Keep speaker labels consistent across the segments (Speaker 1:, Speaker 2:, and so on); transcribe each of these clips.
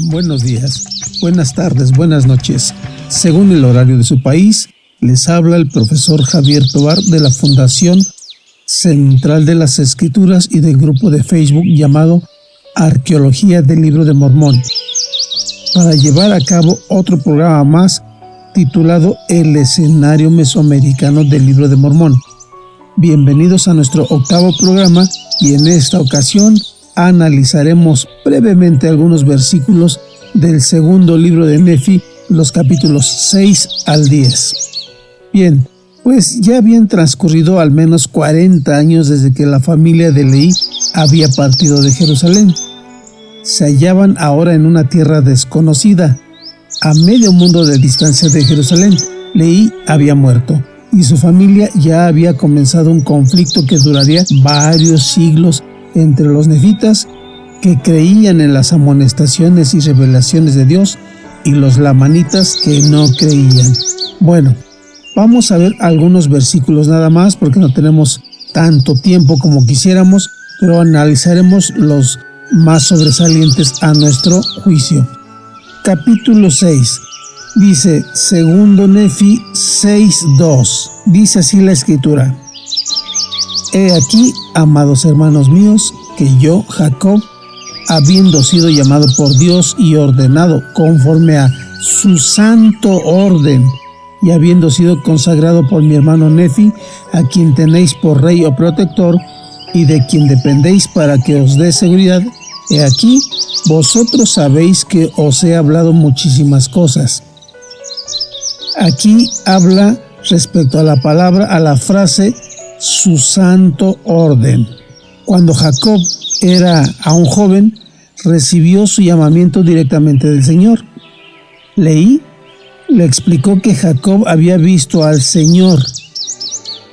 Speaker 1: buenos días, buenas tardes, buenas noches. Según el horario de su país, les habla el profesor Javier Tobar de la Fundación Central de las Escrituras y del grupo de Facebook llamado Arqueología del Libro de Mormón, para llevar a cabo otro programa más titulado El escenario mesoamericano del Libro de Mormón. Bienvenidos a nuestro octavo programa y en esta ocasión analizaremos brevemente algunos versículos del segundo libro de Nefi, los capítulos 6 al 10. Bien, pues ya habían transcurrido al menos 40 años desde que la familia de Leí había partido de Jerusalén. Se hallaban ahora en una tierra desconocida, a medio mundo de distancia de Jerusalén. Leí había muerto y su familia ya había comenzado un conflicto que duraría varios siglos entre los nefitas, que creían en las amonestaciones y revelaciones de Dios, y los lamanitas, que no creían. Bueno, vamos a ver algunos versículos nada más porque no tenemos tanto tiempo como quisiéramos, pero analizaremos los más sobresalientes a nuestro juicio. Capítulo 6. Dice, segundo Nefi 6:2. Dice así la escritura: He aquí, amados hermanos míos, que yo, Jacob, habiendo sido llamado por Dios y ordenado conforme a su santo orden, y habiendo sido consagrado por mi hermano Nefi, a quien tenéis por rey o protector, y de quien dependéis para que os dé seguridad, he aquí, vosotros sabéis que os he hablado muchísimas cosas. Aquí habla respecto a la frase su santo orden. Cuando Jacob era aún joven, recibió su llamamiento directamente del Señor. Leí le explicó que Jacob había visto al Señor,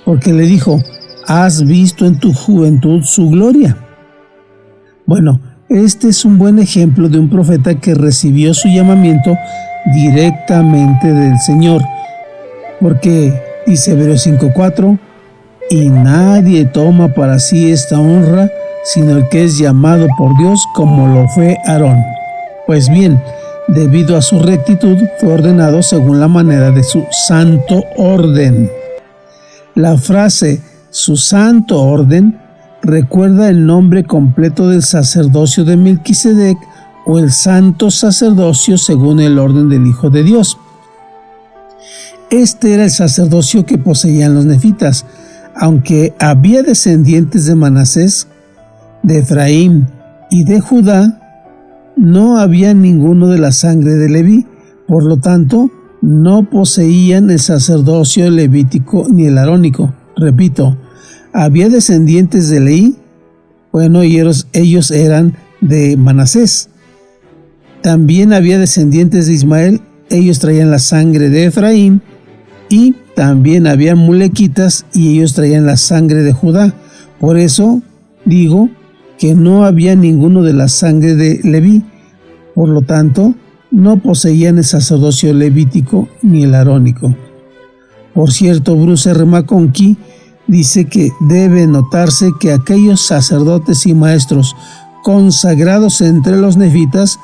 Speaker 1: porque le dijo, ¿has visto en tu juventud su gloria? Bueno, este es un buen ejemplo de un profeta que recibió su llamamiento directamente del Señor, porque dice Hebreos 5:4, y nadie toma para sí esta honra, sino el que es llamado por Dios, como lo fue Aarón. Pues bien, debido a su rectitud, fue ordenado según la manera de su santo orden. La frase su santo orden recuerda el nombre completo del sacerdocio de Melquisedec, o el santo sacerdocio según el orden del Hijo de Dios. Este era el sacerdocio que poseían los nefitas, aunque había descendientes de Manasés, de Efraín y de Judá, no había ninguno de la sangre de Leví, por lo tanto, no poseían el sacerdocio levítico ni el arónico. Repito, había descendientes de Leví, bueno, y ellos eran de Manasés. También había descendientes de Ismael, ellos traían la sangre de Efraín, y también había mulequitas y ellos traían la sangre de Judá. Por eso digo que no había ninguno de la sangre de Leví. Por lo tanto, no poseían el sacerdocio levítico ni el arónico. Por cierto, Bruce R. McConkie dice que debe notarse que aquellos sacerdotes y maestros consagrados entre los nefitas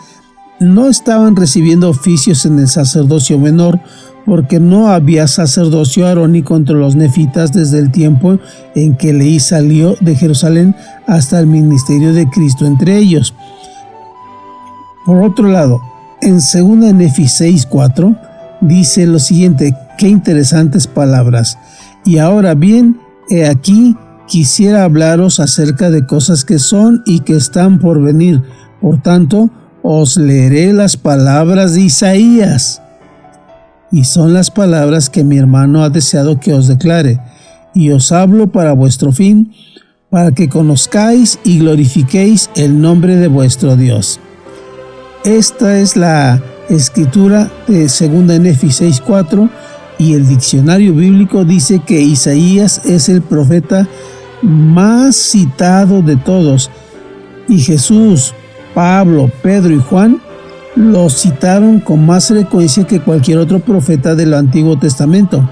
Speaker 1: no estaban recibiendo oficios en el sacerdocio menor, porque no había sacerdocio arónico entre los nefitas desde el tiempo en que Leí salió de Jerusalén hasta el ministerio de Cristo entre ellos. Por otro lado, en 2 Nefi 6:4 dice lo siguiente, qué interesantes palabras. Y ahora bien, he aquí, quisiera hablaros acerca de cosas que son y que están por venir. Por tanto, os leeré las palabras de Isaías. Y son las palabras que mi hermano ha deseado que os declare, y os hablo para vuestro fin, para que conozcáis y glorifiquéis el nombre de vuestro Dios. Esta es la escritura de 2 Nefi 6:4, y el diccionario bíblico dice que Isaías es el profeta más citado de todos, y Jesús, Pablo, Pedro y Juan lo citaron con más frecuencia que cualquier otro profeta del Antiguo Testamento.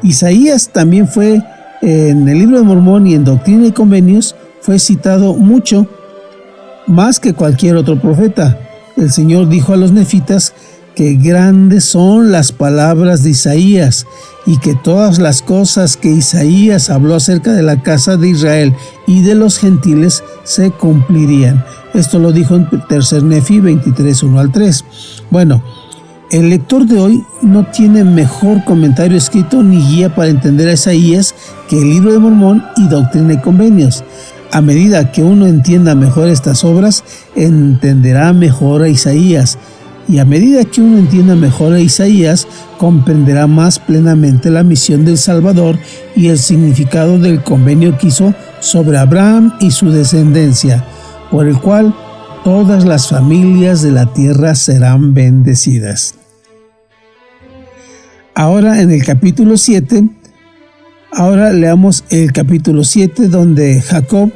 Speaker 1: Isaías también fue en el Libro de Mormón y en Doctrina y Convenios, fue citado mucho, más que cualquier otro profeta. el Señor dijo a los nefitas que grandes son las palabras de Isaías y que todas las cosas que Isaías habló acerca de la casa de Israel y de los gentiles se cumplirían. Esto lo dijo en 3 Nefi 23, 1 al 3. Bueno, el lector de hoy no tiene mejor comentario escrito ni guía para entender a Isaías que el Libro de Mormón y Doctrina y Convenios. A medida que uno entienda mejor estas obras, entenderá mejor a Isaías. Y a medida que uno entienda mejor a Isaías, comprenderá más plenamente la misión del Salvador y el significado del convenio que hizo sobre Abraham y su descendencia, por el cual todas las familias de la tierra serán bendecidas. Ahora en el capítulo 7, ahora leamos el capítulo 7 donde Jacob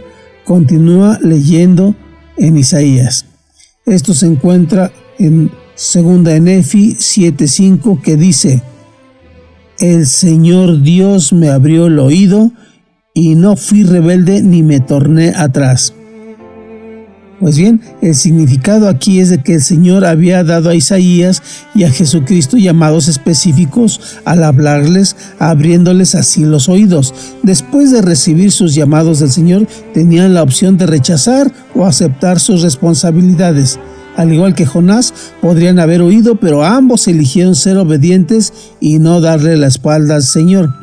Speaker 1: continúa leyendo en Isaías. Esto se encuentra en 2 Nefi 7:5 que dice: El Señor Dios me abrió el oído y no fui rebelde ni me torné atrás. Pues bien, el significado aquí es de que el Señor había dado a Isaías y a Jesucristo llamados específicos al hablarles, abriéndoles así los oídos. Después de recibir sus llamados del Señor, tenían la opción de rechazar o aceptar sus responsabilidades. Al igual que Jonás, podrían haber huido, pero ambos eligieron ser obedientes y no darle la espalda al Señor.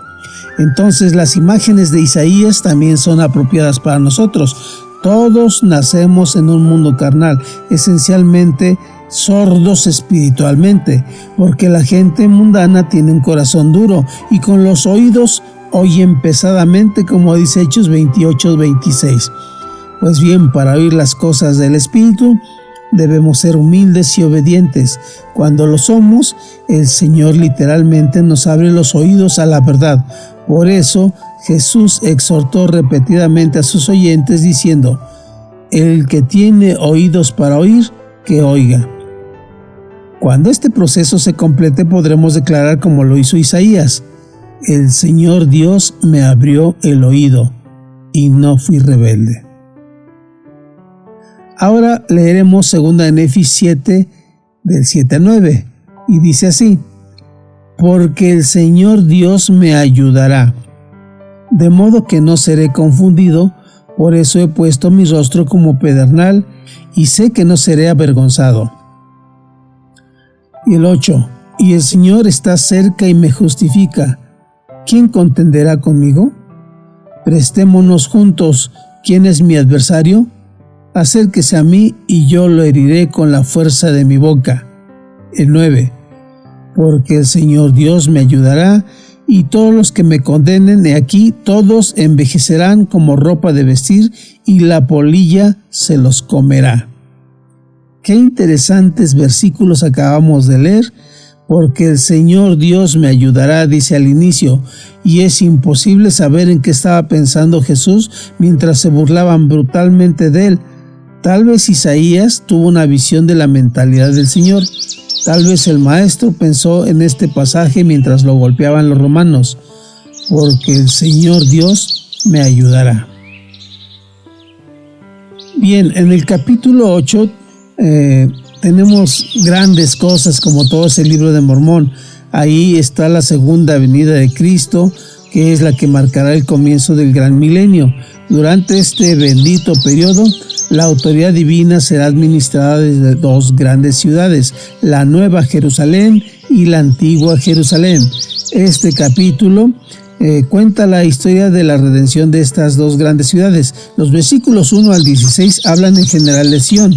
Speaker 1: Entonces, las imágenes de Isaías también son apropiadas para nosotros. Todos nacemos en un mundo carnal, esencialmente sordos espiritualmente, porque la gente mundana tiene un corazón duro y con los oídos oyen pesadamente, como dice Hechos 28:26. Pues bien, para oír las cosas del Espíritu, debemos ser humildes y obedientes. Cuando lo somos, el Señor literalmente nos abre los oídos a la verdad. Por eso, Jesús exhortó repetidamente a sus oyentes diciendo: el que tiene oídos para oír, que oiga. Cuando este proceso se complete, podremos declarar como lo hizo Isaías: el Señor Dios me abrió el oído y no fui rebelde. Ahora leeremos 2 Nefi 7, del 7 al 9, y dice así: porque el Señor Dios me ayudará, de modo que no seré confundido, por eso he puesto mi rostro como pedernal, y sé que no seré avergonzado. Y el 8, y el Señor está cerca y me justifica, ¿quién contenderá conmigo? Prestémonos juntos, ¿quién es mi adversario? Acérquese a mí y yo lo heriré con la fuerza de mi boca. El 9, porque el Señor Dios me ayudará, y todos los que me condenen, he aquí, todos envejecerán como ropa de vestir, y la polilla se los comerá. Qué interesantes versículos acabamos de leer. Porque el Señor Dios me ayudará, dice al inicio, y es imposible saber en qué estaba pensando Jesús mientras se burlaban brutalmente de él. Tal vez Isaías tuvo una visión de la mentalidad del Señor. Tal vez el maestro pensó en este pasaje mientras lo golpeaban los romanos. Porque el Señor Dios me ayudará. Bien, en el capítulo 8 tenemos grandes cosas como todo ese libro de Mormón. Ahí está la segunda venida de Cristo, que es la que marcará el comienzo del gran milenio. Durante este bendito periodo, la autoridad divina será administrada desde dos grandes ciudades, la Nueva Jerusalén y la Antigua Jerusalén. Este capítulo cuenta la historia de la redención de estas dos grandes ciudades. Los versículos 1 al 16 hablan en general de Sión,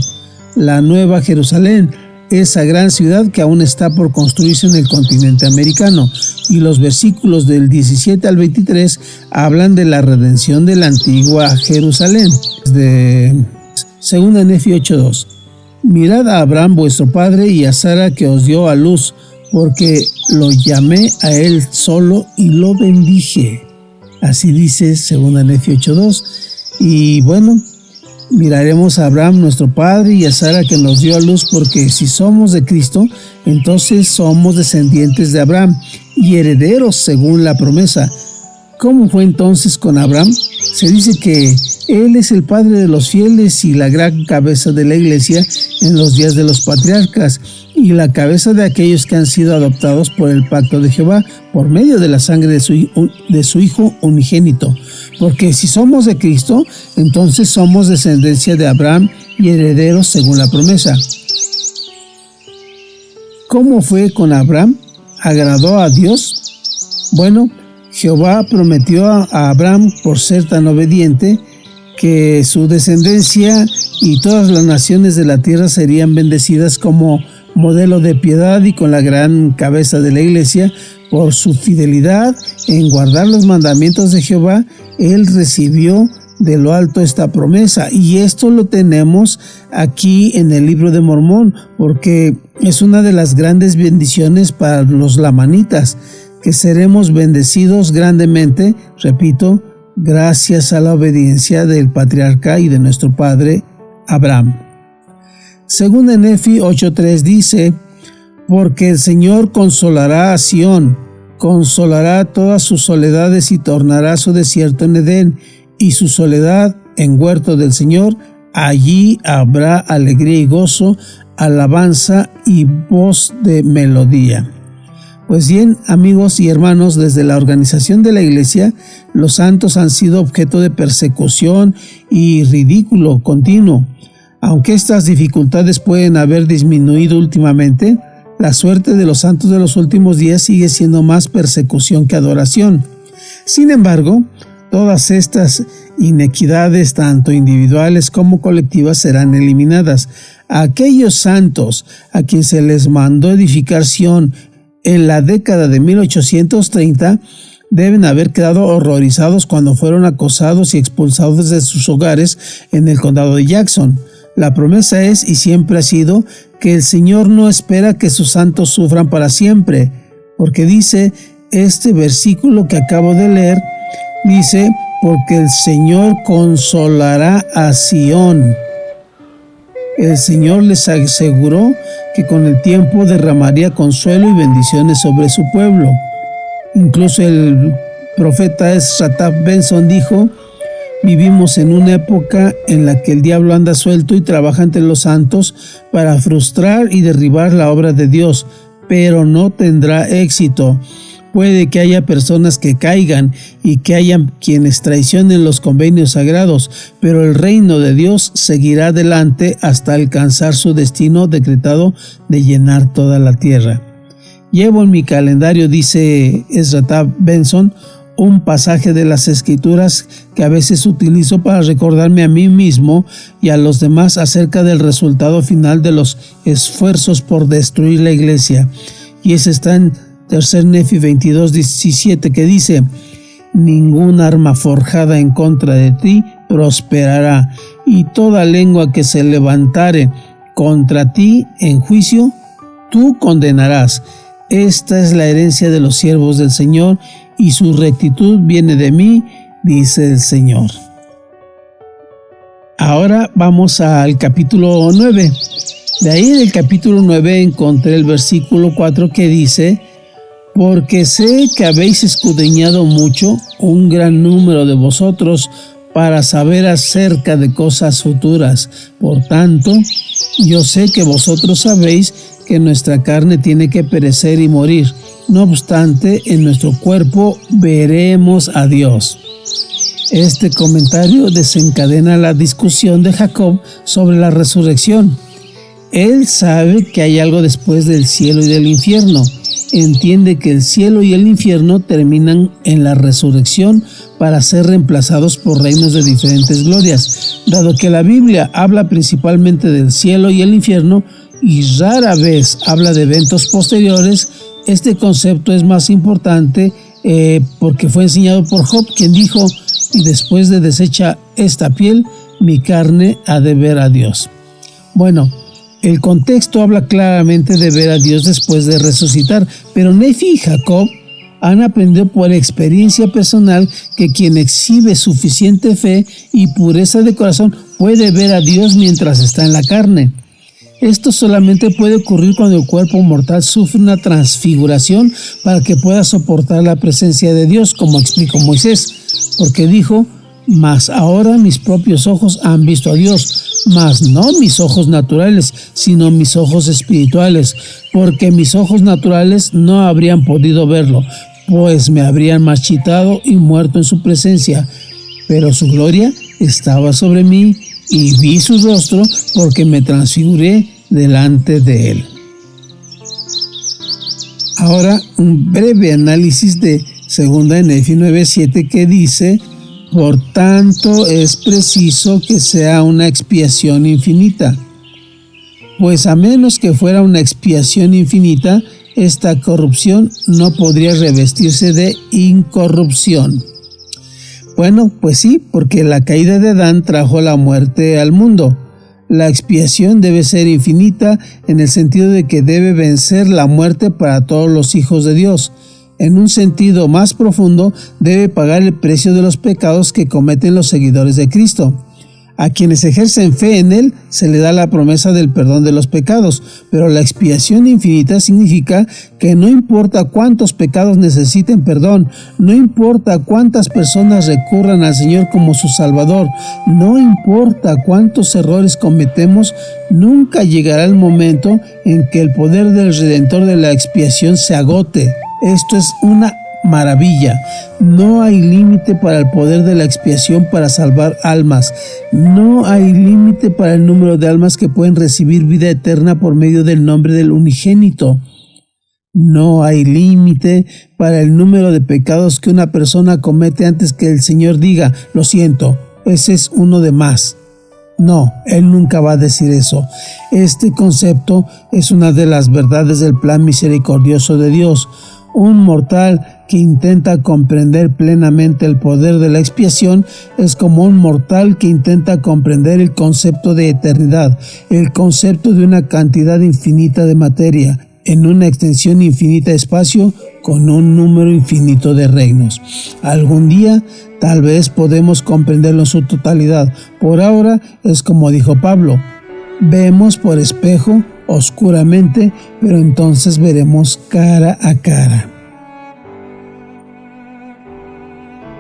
Speaker 1: la Nueva Jerusalén, esa gran ciudad que aún está por construirse en el continente americano, y los versículos del 17 al 23 hablan de la redención de la Antigua Jerusalén. De 2 Nefi 8:2. Mirad a Abraham vuestro padre y a Sara que os dio a luz, porque lo llamé a él solo y lo bendije. Así dice 2 Nefi 8:2. Y bueno, miraremos a Abraham nuestro padre y a Sara que nos dio a luz, porque si somos de Cristo, entonces somos descendientes de Abraham y herederos según la promesa. ¿Cómo fue entonces con Abraham? Se dice que él es el padre de los fieles y la gran cabeza de la iglesia en los días de los patriarcas y la cabeza de aquellos que han sido adoptados por el pacto de Jehová por medio de la sangre de su Hijo unigénito. Porque si somos de Cristo, entonces somos descendencia de Abraham y herederos según la promesa. ¿Cómo fue con Abraham? ¿Agradó a Dios? Bueno, Jehová prometió a Abraham, por ser tan obediente, que su descendencia y todas las naciones de la tierra serían bendecidas como modelo de piedad, y con la gran cabeza de la iglesia, por su fidelidad en guardar los mandamientos de Jehová, él recibió de lo alto esta promesa. Y esto lo tenemos aquí en el libro de Mormón, porque es una de las grandes bendiciones para los lamanitas, que seremos bendecidos grandemente, repito, gracias a la obediencia del patriarca y de nuestro padre Abraham. Según en Nefi 8:3 dice: porque el Señor consolará a Sión, consolará todas sus soledades y tornará su desierto en Edén, y su soledad en huerto del Señor. Allí habrá alegría y gozo, alabanza y voz de melodía. Pues bien, amigos y hermanos, desde la organización de la iglesia, los santos han sido objeto de persecución y ridículo continuo. Aunque estas dificultades pueden haber disminuido últimamente, la suerte de los santos de los últimos días sigue siendo más persecución que adoración. Sin embargo, todas estas inequidades, tanto individuales como colectivas, serán eliminadas. Aquellos santos a quienes se les mandó edificar Sión en la década de 1830 deben haber quedado horrorizados cuando fueron acosados y expulsados de sus hogares en el condado de Jackson. La promesa es y siempre ha sido que el Señor no espera que sus santos sufran para siempre, porque dice este versículo que acabo de leer, dice: porque el Señor consolará a Sión. El Señor les aseguró que con el tiempo derramaría consuelo y bendiciones sobre su pueblo. Incluso el profeta Ezra Benson dijo: vivimos en una época en la que el diablo anda suelto y trabaja entre los santos para frustrar y derribar la obra de Dios, pero no tendrá éxito. Puede que haya personas que caigan y que haya quienes traicionen los convenios sagrados, pero el reino de Dios seguirá adelante hasta alcanzar su destino decretado de llenar toda la tierra. Llevo en mi calendario, dice Ezra Benson, un pasaje de las Escrituras que a veces utilizo para recordarme a mí mismo y a los demás acerca del resultado final de los esfuerzos por destruir la iglesia. Y ese está en 3 Nefi 22:17, que dice: ninguna arma forjada en contra de ti prosperará, y toda lengua que se levantare contra ti en juicio, tú condenarás. Esta es la herencia de los siervos del Señor, y su rectitud viene de mí, dice el Señor. Ahora vamos al capítulo 9. De ahí del capítulo 9 encontré el versículo 4 que dice: porque sé que habéis escudriñado mucho, un gran número de vosotros, para saber acerca de cosas futuras. Por tanto, yo sé que vosotros sabéis que nuestra carne tiene que perecer y morir. No obstante, en nuestro cuerpo veremos a Dios. Este comentario desencadena la discusión de Jacob sobre la resurrección. Él sabe que hay algo después del cielo y del infierno. Entiende que el cielo y el infierno terminan en la resurrección para ser reemplazados por reinos de diferentes glorias. Dado que la Biblia habla principalmente del cielo y el infierno y rara vez habla de eventos posteriores, este concepto es más importante porque fue enseñado por Job, quien dijo: y después de deshecha esta piel, mi carne ha de ver a Dios. Bueno, el contexto habla claramente de ver a Dios después de resucitar, pero Nefi y Jacob han aprendido por experiencia personal que quien exhibe suficiente fe y pureza de corazón puede ver a Dios mientras está en la carne. Esto solamente puede ocurrir cuando el cuerpo mortal sufre una transfiguración para que pueda soportar la presencia de Dios, como explicó Moisés, porque dijo: mas ahora mis propios ojos han visto a Dios, mas no mis ojos naturales, sino mis ojos espirituales, porque mis ojos naturales no habrían podido verlo, pues me habrían marchitado y muerto en su presencia, pero su gloria estaba sobre mí y vi su rostro, porque me transfiguré delante de él. Ahora un breve análisis de 2 Nefi 9:7 que dice: por tanto es preciso que sea una expiación infinita, pues a menos que fuera una expiación infinita, esta corrupción no podría revestirse de incorrupción. Bueno, pues sí, porque la caída de Adán trajo la muerte al mundo. La expiación debe ser infinita en el sentido de que debe vencer la muerte para todos los hijos de Dios. En un sentido más profundo, debe pagar el precio de los pecados que cometen los seguidores de Cristo. A quienes ejercen fe en Él se le da la promesa del perdón de los pecados, pero la expiación infinita significa que no importa cuántos pecados necesiten perdón, no importa cuántas personas recurran al Señor como su Salvador, no importa cuántos errores cometemos, nunca llegará el momento en que el poder del Redentor de la expiación se agote. Esto es una maravilla. No hay límite para el poder de la expiación para salvar almas. No hay límite para el número de almas que pueden recibir vida eterna por medio del nombre del unigénito. No hay límite para el número de pecados que una persona comete antes que el Señor diga: lo siento, ese es uno de más. No, Él nunca va a decir eso. Este concepto es una de las verdades del plan misericordioso de Dios. Un mortal que intenta comprender plenamente el poder de la expiación es como un mortal que intenta comprender el concepto de eternidad, el concepto de una cantidad infinita de materia, en una extensión infinita de espacio, con un número infinito de reinos. Algún día, tal vez podemos comprenderlo en su totalidad. Por ahora, es como dijo Pablo: vemos por espejo, oscuramente, pero entonces veremos cara a cara.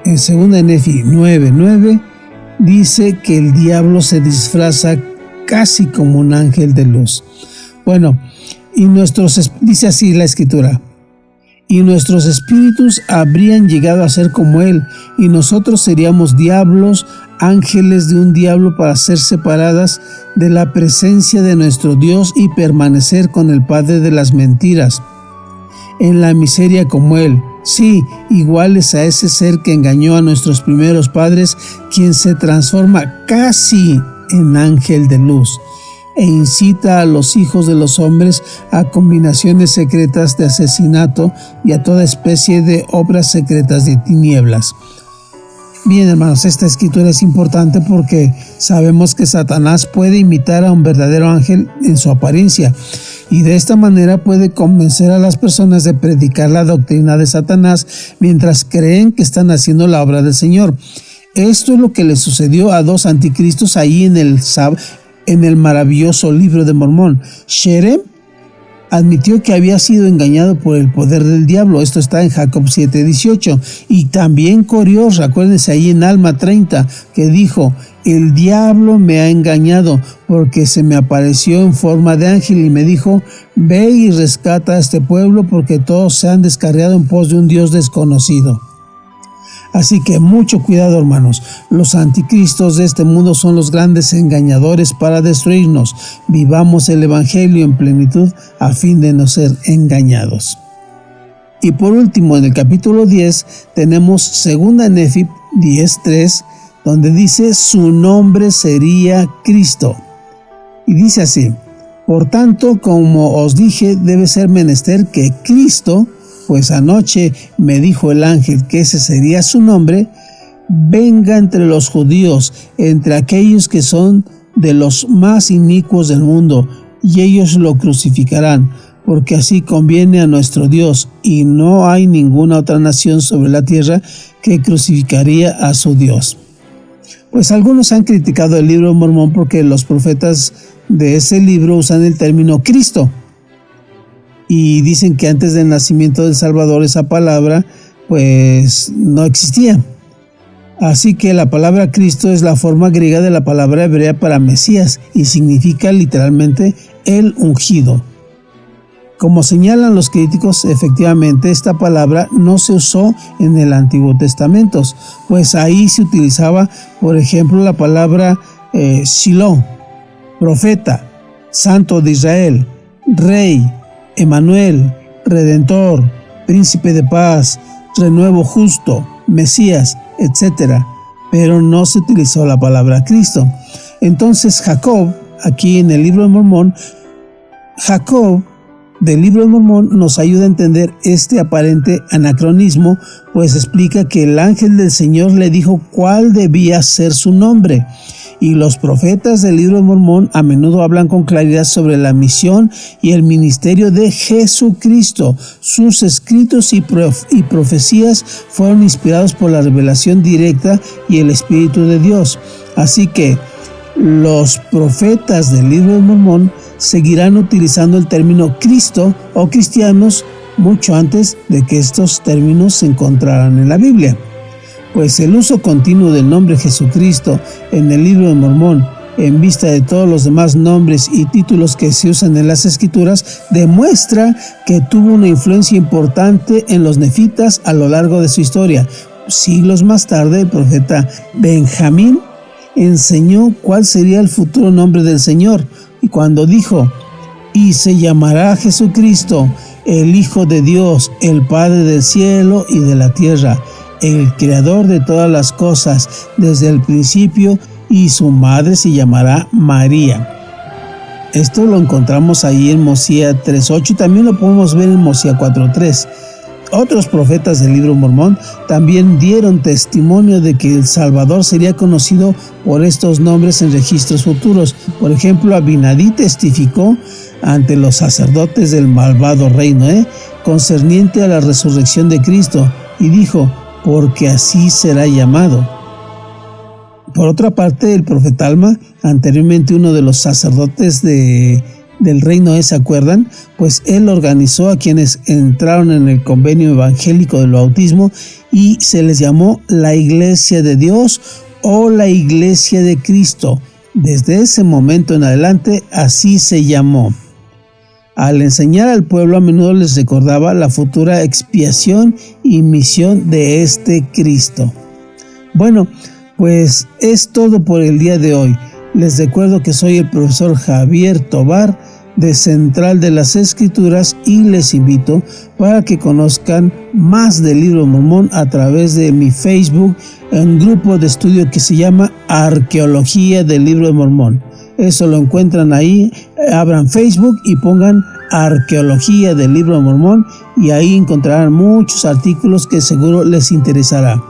Speaker 1: En 2 Nefi 9:9 dice que el diablo se disfraza casi como un ángel de luz. Bueno, dice así la escritura: y nuestros espíritus habrían llegado a ser como él, y nosotros seríamos diablos, ángeles de un diablo, para ser separadas de la presencia de nuestro Dios y permanecer con el Padre de las mentiras, en la miseria como él. Sí, iguales a ese ser que engañó a nuestros primeros padres, quien se transforma casi en ángel de luz e incita a los hijos de los hombres a combinaciones secretas de asesinato y a toda especie de obras secretas de tinieblas. Bien, hermanos, esta escritura es importante porque sabemos que Satanás puede imitar a un verdadero ángel en su apariencia, y de esta manera puede convencer a las personas de predicar la doctrina de Satanás mientras creen que están haciendo la obra del Señor. Esto es lo que le sucedió a dos anticristos ahí en el maravilloso libro de Mormón. Sherem admitió que había sido engañado por el poder del diablo. Esto está en Jacob 7:18. Y también Coriós, recuérdense ahí en Alma 30, que dijo: el diablo me ha engañado porque se me apareció en forma de ángel y me dijo: ve y rescata a este pueblo porque todos se han descarriado en pos de un Dios desconocido. Así que mucho cuidado, hermanos. Los anticristos de este mundo son los grandes engañadores para destruirnos. Vivamos el evangelio en plenitud a fin de no ser engañados. Y por último, en el capítulo 10 tenemos 2 Nefi 10:3, donde dice: su nombre sería Cristo. Y dice así: por tanto, como os dije, debe ser menester que Cristo, pues anoche me dijo el ángel que ese sería su nombre, venga entre los judíos, entre aquellos que son de los más inicuos del mundo, y ellos lo crucificarán, porque así conviene a nuestro Dios, y no hay ninguna otra nación sobre la tierra que crucificaría a su Dios. Pues algunos han criticado el libro de Mormón porque los profetas de ese libro usan el término Cristo y dicen que antes del nacimiento del Salvador esa palabra pues no existía. Así que la palabra Cristo es la forma griega de la palabra hebrea para Mesías y significa literalmente el ungido. Como señalan los críticos, efectivamente esta palabra no se usó en el Antiguo Testamento, pues ahí se utilizaba, por ejemplo, la palabra Shiloh, profeta, santo de Israel, rey, Emanuel, redentor, príncipe de paz, renuevo justo, Mesías, etc. Pero no se utilizó la palabra Cristo. Entonces Jacob, aquí en el libro de Mormón, Jacob del libro de Mormón nos ayuda a entender este aparente anacronismo, pues explica que el ángel del Señor le dijo cuál debía ser su nombre. Y los profetas del libro de Mormón a menudo hablan con claridad sobre la misión y el ministerio de Jesucristo. Sus escritos y profecías fueron inspirados por la revelación directa y el Espíritu de Dios. Así que los profetas del libro de Mormón seguirán utilizando el término Cristo o cristianos mucho antes de que estos términos se encontraran en la Biblia. Pues el uso continuo del nombre Jesucristo en el libro de Mormón, en vista de todos los demás nombres y títulos que se usan en las Escrituras, demuestra que tuvo una influencia importante en los nefitas a lo largo de su historia. Siglos más tarde, el profeta Benjamín enseñó cuál sería el futuro nombre del Señor, y cuando dijo: y se llamará Jesucristo, el Hijo de Dios, el Padre del cielo y de la tierra, el Creador de todas las cosas desde el principio, y su madre se llamará María. Esto lo encontramos ahí en Mosía 3.8 y también lo podemos ver en Mosía 4.3. Otros profetas del libro Mormón también dieron testimonio de que el Salvador sería conocido por estos nombres en registros futuros. Por ejemplo, Abinadí testificó ante los sacerdotes del malvado rey Noé concerniente a la resurrección de Cristo y dijo: porque así será llamado. Por otra parte, el profeta Alma, anteriormente uno de los sacerdotes del rey Noé, ¿se acuerdan? Pues él organizó a quienes entraron en el convenio evangélico del bautismo y se les llamó la Iglesia de Dios o la Iglesia de Cristo. Desde ese momento en adelante así se llamó. Al enseñar al pueblo a menudo les recordaba la futura expiación y misión de este Cristo. Bueno, pues es todo por el día de hoy. Les recuerdo que soy el profesor Javier Tovar de Central de las Escrituras y les invito para que conozcan más del libro de Mormón a través de mi Facebook, un grupo de estudio que se llama Arqueología del Libro de Mormón. Eso lo encuentran ahí, abran Facebook y pongan Arqueología del Libro de Mormón y ahí encontrarán muchos artículos que seguro les interesará.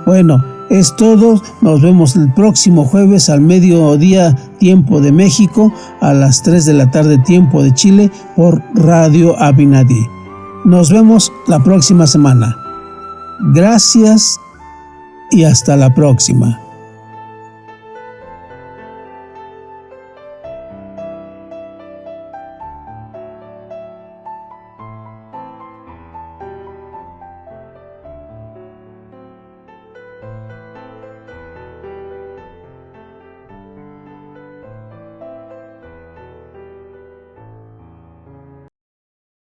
Speaker 1: Bueno, es todo. Nos vemos el próximo jueves al mediodía tiempo de México, a las 3 de la tarde tiempo de Chile por Radio Abinadí. Nos vemos la próxima semana. Gracias y hasta la próxima.